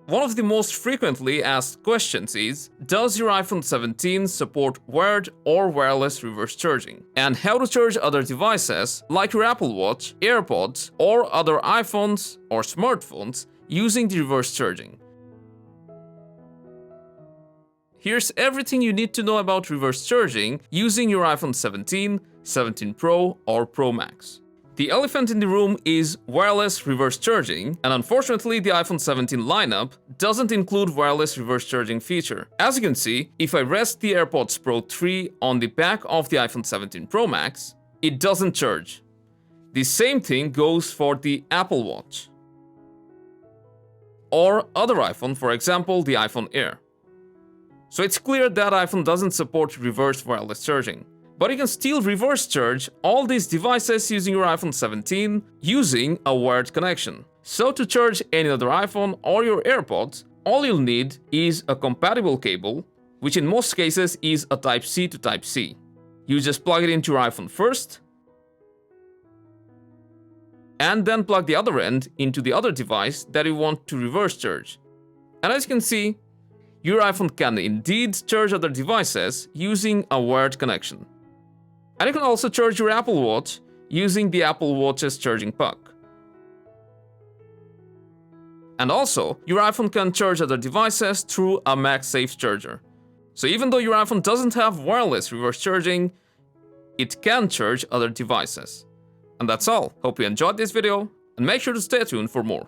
One of the most frequently asked questions is, does your iPhone 17 support wired or wireless reverse charging? And how to charge other devices like your Apple Watch, AirPods, or other iPhones or smartphones using the reverse charging. Here's everything you need to know about reverse charging using your iPhone 17, 17 Pro, or Pro Max. The elephant in the room is wireless reverse charging, and unfortunately the iPhone 17 lineup doesn't include wireless reverse charging feature. As you can see, if I rest the AirPods Pro 3 on the back of the iPhone 17 Pro Max, it doesn't charge. The same thing goes for the Apple Watch or other iPhone, for example the iPhone Air. So it's clear that iPhone doesn't support reverse wireless charging. But you can still reverse charge all these devices using your iPhone 17 using a wired connection. So to charge any other iPhone or your AirPods, all you'll need is a compatible cable, which in most cases is a Type-C to Type-C. You just plug it into your iPhone first, and then plug the other end into the other device that you want to reverse charge. And as you can see, your iPhone can indeed charge other devices using a wired connection. And you can also charge your Apple Watch using the Apple Watch's charging puck. And also, your iPhone can charge other devices through a MagSafe charger. So even though your iPhone doesn't have wireless reverse charging, it can charge other devices. And that's all. Hope you enjoyed this video, and make sure to stay tuned for more.